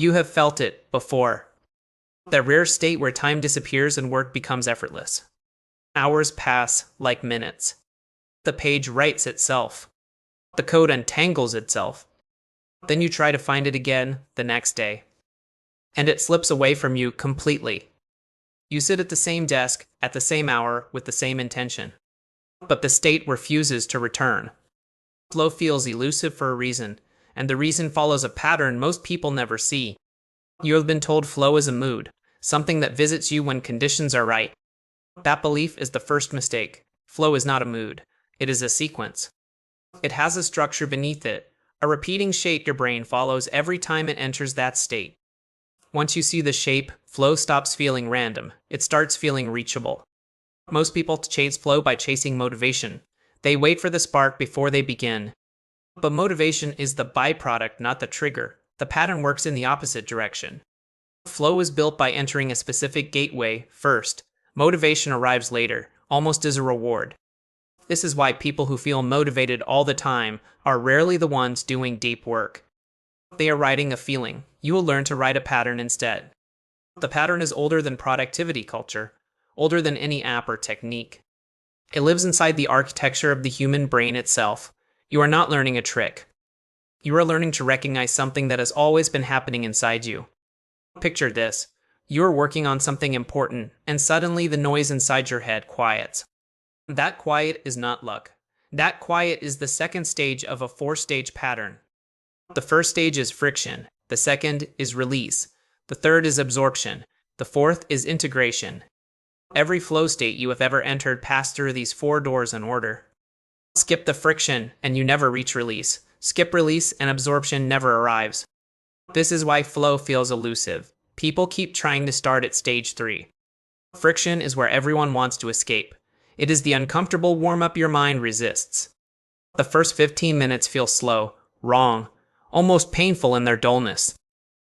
You have felt it before. That rare state where time disappears and work becomes effortless. Hours pass like minutes. The page writes itself. The code untangles itself. Then you try to find it again the next day. And it slips away from you completely. You sit at the same desk, at the same hour, with the same intention. But the state refuses to return. Flow feels elusive for a reason, and the reason follows a pattern most people never see. You have been told flow is a mood, something that visits you when conditions are right. That belief is the first mistake. Flow is not a mood. It is a sequence. It has a structure beneath it, a repeating shape your brain follows every time it enters that state. Once you see the shape, flow stops feeling random. It starts feeling reachable. Most people chase flow by chasing motivation. They wait for the spark before they begin. But motivation is the byproduct, not the trigger. The pattern works in the opposite direction. Flow is built by entering a specific gateway first. Motivation arrives later, almost as a reward. This is why people who feel motivated all the time are rarely the ones doing deep work. They are writing a feeling. You will learn to write a pattern instead. The pattern is older than productivity culture, older than any app or technique. It lives inside the architecture of the human brain itself. You are not learning a trick. You are learning to recognize something that has always been happening inside you. Picture this. You are working on something important, and suddenly the noise inside your head quiets. That quiet is not luck. That quiet is the second stage of a four-stage pattern. The first stage is friction. The second is release. The third is absorption. The fourth is integration. Every flow state you have ever entered passed through these four doors in order. Skip the friction, and you never reach release. Skip release, and absorption never arrives. This is why flow feels elusive. People keep trying to start at stage 3. Friction is where everyone wants to escape. It is the uncomfortable warm-up your mind resists. The first 15 minutes feel slow, wrong, almost painful in their dullness.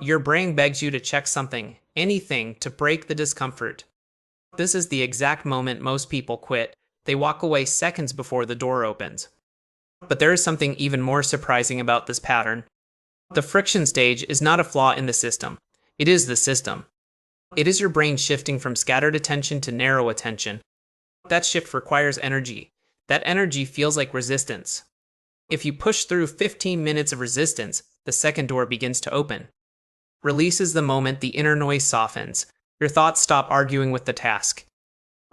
Your brain begs you to check something, anything, to break the discomfort. This is the exact moment most people quit. They walk away seconds before the door opens. But there is something even more surprising about this pattern. The friction stage is not a flaw in the system. It is the system. It is your brain shifting from scattered attention to narrow attention. That shift requires energy. That energy feels like resistance. If you push through 15 minutes of resistance, the second door begins to open. Release is the moment the inner noise softens. Your thoughts stop arguing with the task.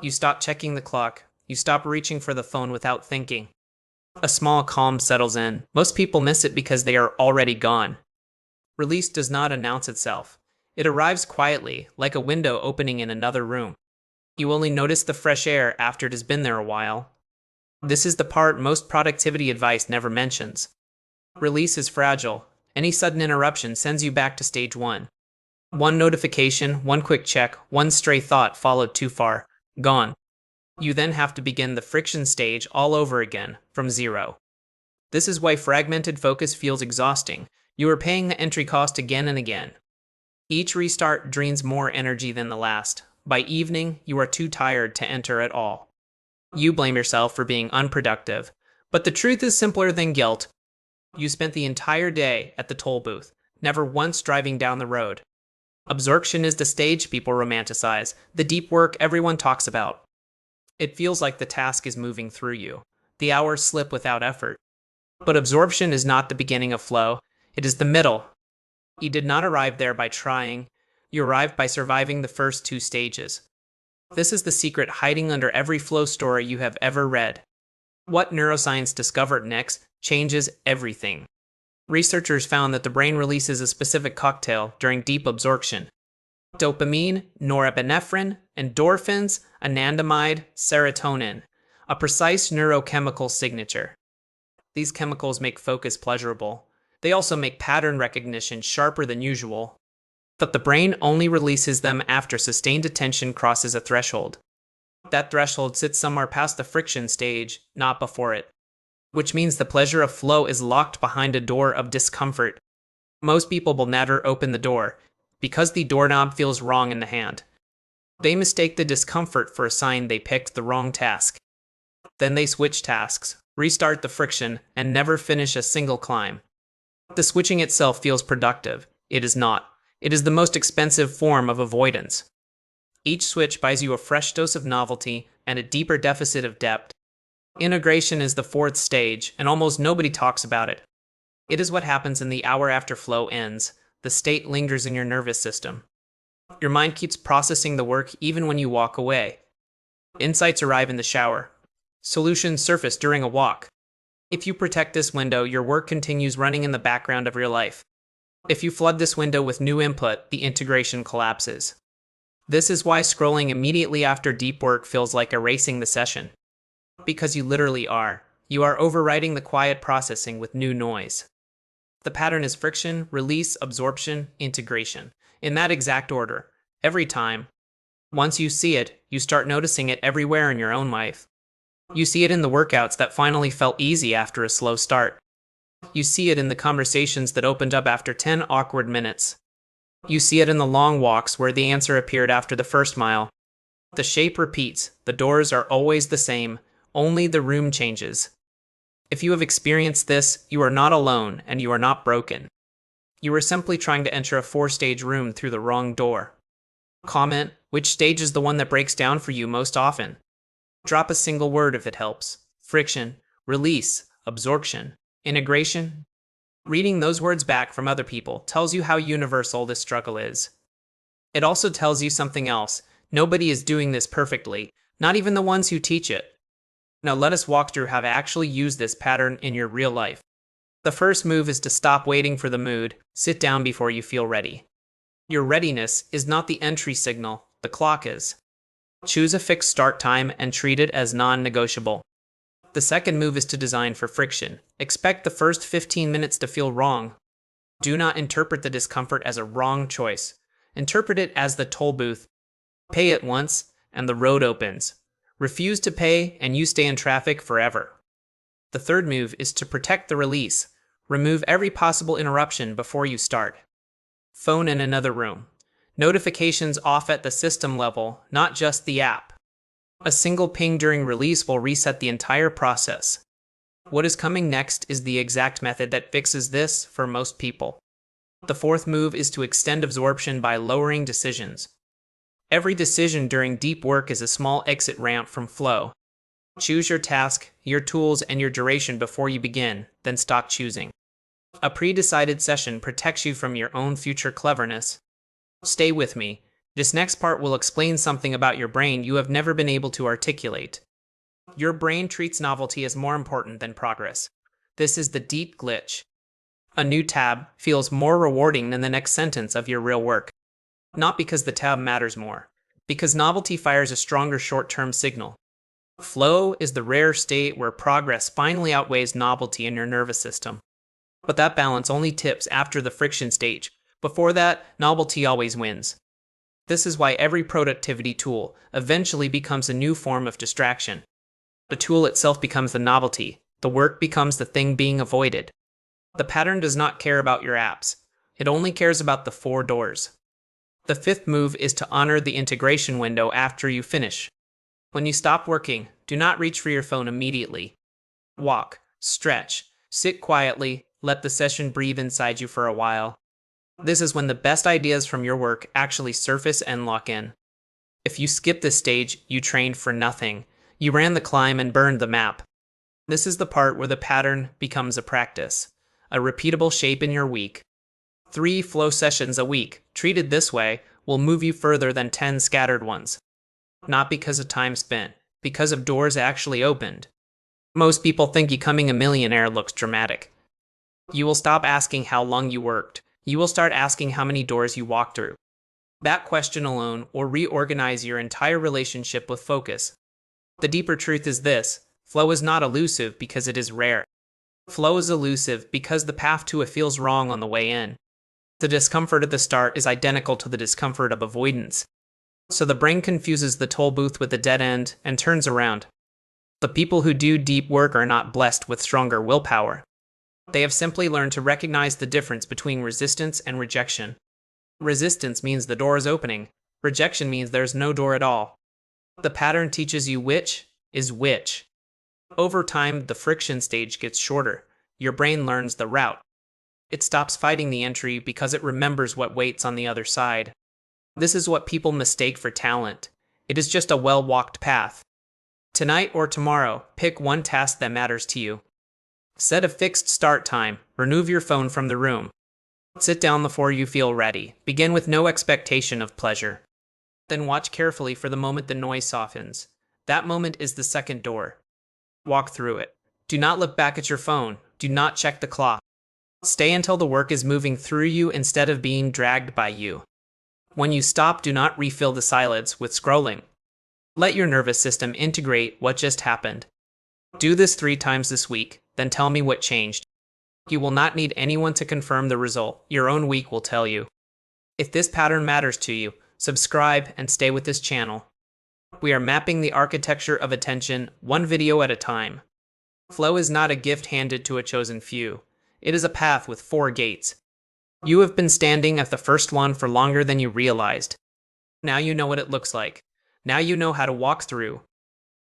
You stop checking the clock. You stop reaching for the phone without thinking. A small calm settles in. Most people miss it because they are already gone. Release does not announce itself. It arrives quietly, like a window opening in another room. You only notice the fresh air after it has been there a while. This is the part most productivity advice never mentions. Release is fragile. Any sudden interruption sends you back to stage 1. One notification, one quick check, one stray thought followed too far. Gone. You then have to begin the friction stage all over again, from zero. This is why fragmented focus feels exhausting. You are paying the entry cost again and again. Each restart drains more energy than the last. By evening, you are too tired to enter at all. You blame yourself for being unproductive. But the truth is simpler than guilt. You spent the entire day at the toll booth, never once driving down the road. Absorption is the stage people romanticize, the deep work everyone talks about. It feels like the task is moving through you. The hours slip without effort. But absorption is not the beginning of flow. It is the middle. You did not arrive there by trying. You arrived by surviving the first 2 stages. This is the secret hiding under every flow story you have ever read. What neuroscience discovered next changes everything. Researchers found that the brain releases a specific cocktail during deep absorption. Dopamine, norepinephrine, endorphins, anandamide, serotonin, a precise neurochemical signature. These chemicals make focus pleasurable. They also make pattern recognition sharper than usual. But the brain only releases them after sustained attention crosses a threshold. That threshold sits somewhere past the friction stage, not before it. Which means the pleasure of flow is locked behind a door of discomfort. Most people will never open the door, because the doorknob feels wrong in the hand. They mistake the discomfort for a sign they picked the wrong task. Then they switch tasks, restart the friction, and never finish a single climb. The switching itself feels productive. It is not. It is the most expensive form of avoidance. Each switch buys you a fresh dose of novelty and a deeper deficit of depth. Integration is the fourth stage, and almost nobody talks about it. It is what happens in the hour after flow ends. The state lingers in your nervous system. Your mind keeps processing the work even when you walk away. Insights arrive in the shower. Solutions surface during a walk. If you protect this window, your work continues running in the background of your life. If you flood this window with new input, the integration collapses. This is why scrolling immediately after deep work feels like erasing the session. Because you literally are. You are overriding the quiet processing with new noise. The pattern is friction, release, absorption, integration. In that exact order. Every time. Once you see it, you start noticing it everywhere in your own life. You see it in the workouts that finally felt easy after a slow start. You see it in the conversations that opened up after 10 awkward minutes. You see it in the long walks where the answer appeared after the first mile. The shape repeats, the doors are always the same, only the room changes. If you have experienced this, you are not alone and you are not broken. You are simply trying to enter a 4-stage room through the wrong door. Comment, which stage is the one that breaks down for you most often? Drop a single word if it helps. Friction, release, absorption, integration. Reading those words back from other people tells you how universal this struggle is. It also tells you something else. Nobody is doing this perfectly, not even the ones who teach it. Now let us walk through how to actually use this pattern in your real life. The first move is to stop waiting for the mood. Sit down before you feel ready. Your readiness is not the entry signal, the clock is. Choose a fixed start time and treat it as non-negotiable. The second move is to design for friction. Expect the first 15 minutes to feel wrong. Do not interpret the discomfort as a wrong choice. Interpret it as the toll booth. Pay it once, and the road opens. Refuse to pay, and you stay in traffic forever. The third move is to protect the release. Remove every possible interruption before you start. Phone in another room. Notifications off at the system level, not just the app. A single ping during release will reset the entire process. What is coming next is the exact method that fixes this for most people. The fourth move is to extend absorption by lowering decisions. Every decision during deep work is a small exit ramp from flow. Choose your task, your tools, and your duration before you begin, then stop choosing. A pre-decided session protects you from your own future cleverness. Stay with me. This next part will explain something about your brain you have never been able to articulate. Your brain treats novelty as more important than progress. This is the deep glitch. A new tab feels more rewarding than the next sentence of your real work. Not because the tab matters more, because novelty fires a stronger short-term signal. Flow is the rare state where progress finally outweighs novelty in your nervous system. But that balance only tips after the friction stage. Before that, novelty always wins. This is why every productivity tool eventually becomes a new form of distraction. The tool itself becomes the novelty. The work becomes the thing being avoided. The pattern does not care about your apps. It only cares about the 4 doors. The fifth move is to honor the integration window after you finish. When you stop working, do not reach for your phone immediately. Walk, stretch, sit quietly, let the session breathe inside you for a while. This is when the best ideas from your work actually surface and lock in. If you skip this stage, you trained for nothing. You ran the climb and burned the map. This is the part where the pattern becomes a practice, a repeatable shape in your week. 3 flow sessions a week, treated this way, will move you further than 10 scattered ones. Not because of time spent, because of doors actually opened. Most people think becoming a millionaire looks dramatic. You will stop asking how long you worked. You will start asking how many doors you walked through. That question alone will reorganize your entire relationship with focus. The deeper truth is this: flow is not elusive because it is rare. Flow is elusive because the path to it feels wrong on the way in. The discomfort at the start is identical to the discomfort of avoidance. So the brain confuses the toll booth with the dead end and turns around. The people who do deep work are not blessed with stronger willpower. They have simply learned to recognize the difference between resistance and rejection. Resistance means the door is opening. Rejection means there's no door at all. The pattern teaches you which is which. Over time, the friction stage gets shorter. Your brain learns the route. It stops fighting the entry because it remembers what waits on the other side. This is what people mistake for talent. It is just a well-walked path. Tonight or tomorrow, pick one task that matters to you. Set a fixed start time. Remove your phone from the room. Sit down before you feel ready. Begin with no expectation of pleasure. Then watch carefully for the moment the noise softens. That moment is the second door. Walk through it. Do not look back at your phone. Do not check the clock. Stay until the work is moving through you instead of being dragged by you. When you stop, do not refill the silence with scrolling. Let your nervous system integrate what just happened. Do this 3 times this week, then tell me what changed. You will not need anyone to confirm the result. Your own week will tell you. If this pattern matters to you, subscribe and stay with this channel. We are mapping the architecture of attention one video at a time. Flow is not a gift handed to a chosen few. It is a path with 4 gates. You have been standing at the first one for longer than you realized. Now you know what it looks like. Now you know how to walk through.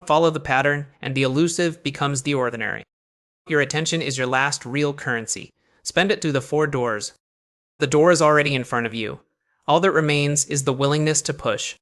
Follow the pattern, and the elusive becomes the ordinary. Your attention is your last real currency. Spend it through the 4 doors. The door is already in front of you. All that remains is the willingness to push.